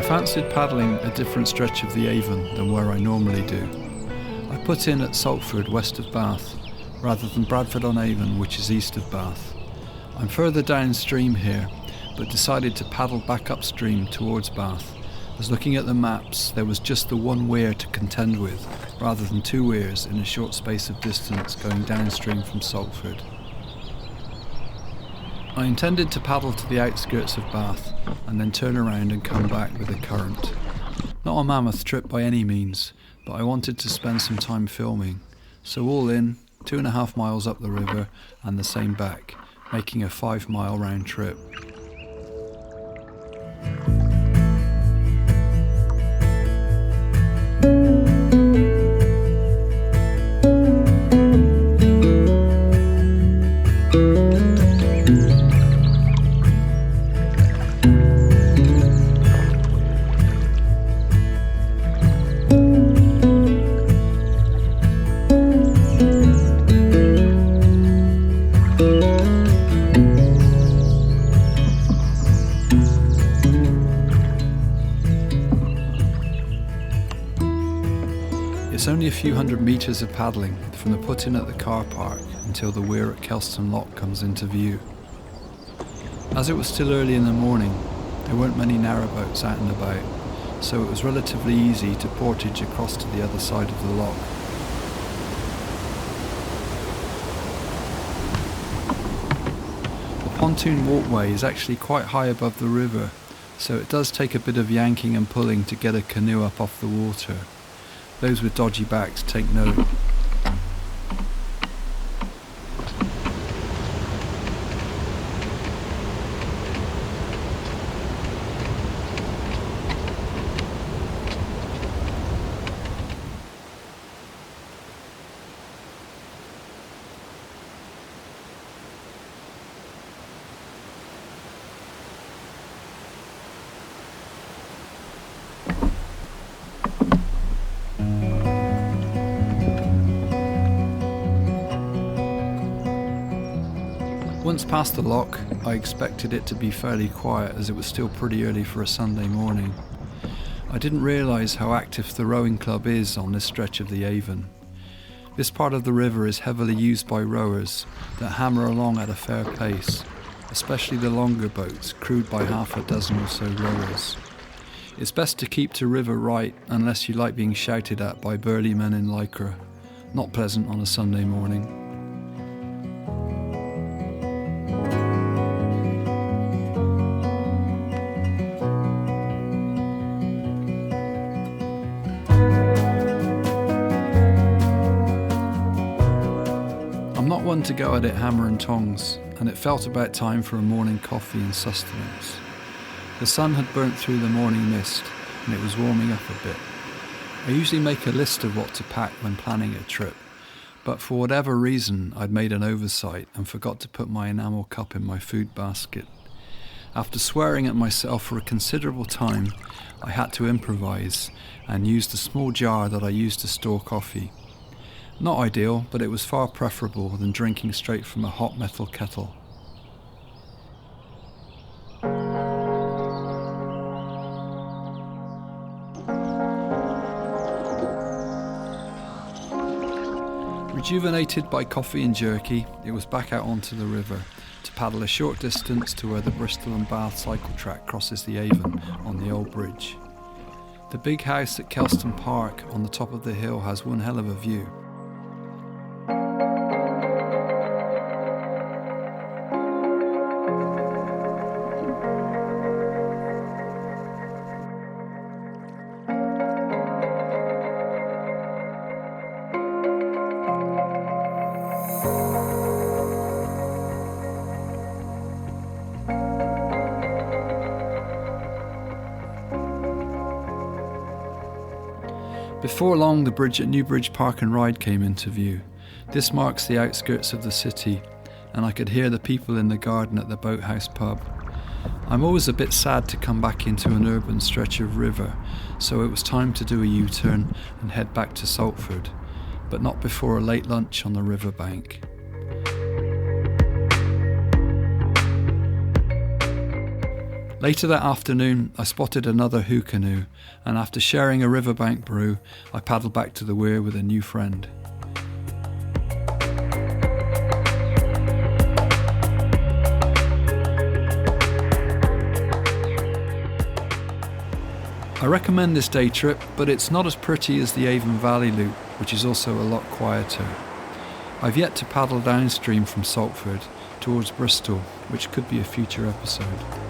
fancied paddling a different stretch of the Avon than where I normally do. I put in at Saltford west of Bath, rather than Bradford-on-Avon, which is east of Bath. I'm further downstream here, but decided to paddle back upstream towards Bath, as looking at the maps there was just the one weir to contend with, rather than two weirs in a short space of distance going downstream from Saltford. I intended to paddle to the outskirts of Bath and then turn around and come back with the current. Not a mammoth trip by any means, but I wanted to spend some time filming, so all in, 2.5 miles up the river and the same back, making a 5-mile round trip. It's only a few hundred metres of paddling from the put-in at the car park until the weir at Kelston Lock comes into view. As it was still early in the morning, there weren't many narrowboats out and about, so it was relatively easy to portage across to the other side of the lock. The pontoon walkway is actually quite high above the river, so it does take a bit of yanking and pulling to get a canoe up off the water. Those with dodgy backs take note. Once past the lock, I expected it to be fairly quiet as it was still pretty early for a Sunday morning. I didn't realise how active the rowing club is on this stretch of the Avon. This part of the river is heavily used by rowers that hammer along at a fair pace, especially the longer boats crewed by half a dozen or so rowers. It's best to keep to river right unless you like being shouted at by burly men in lycra. Not pleasant on a Sunday morning. I'm not one to go at it hammer and tongs, and it felt about time for a morning coffee and sustenance. The sun had burnt through the morning mist, and it was warming up a bit. I usually make a list of what to pack when planning a trip, but for whatever reason I'd made an oversight and forgot to put my enamel cup in my food basket. After swearing at myself for a considerable time, I had to improvise and used a small jar that I used to store coffee. Not ideal, but it was far preferable than drinking straight from a hot metal kettle. Rejuvenated by coffee and jerky, it was back out onto the river to paddle a short distance to where the Bristol and Bath cycle track crosses the Avon on the old bridge. The big house at Kelston Park on the top of the hill has one hell of a view. Before long, the bridge at Newbridge Park and Ride came into view. This marks the outskirts of the city, and I could hear the people in the garden at the Boathouse pub. I'm always a bit sad to come back into an urban stretch of river, so it was time to do a U-turn and head back to Saltford, but not before a late lunch on the riverbank. Later that afternoon, I spotted another canoe, and after sharing a riverbank brew, I paddled back to the weir with a new friend. I recommend this day trip, but it's not as pretty as the Avon Valley loop, which is also a lot quieter. I've yet to paddle downstream from Saltford towards Bristol, which could be a future episode.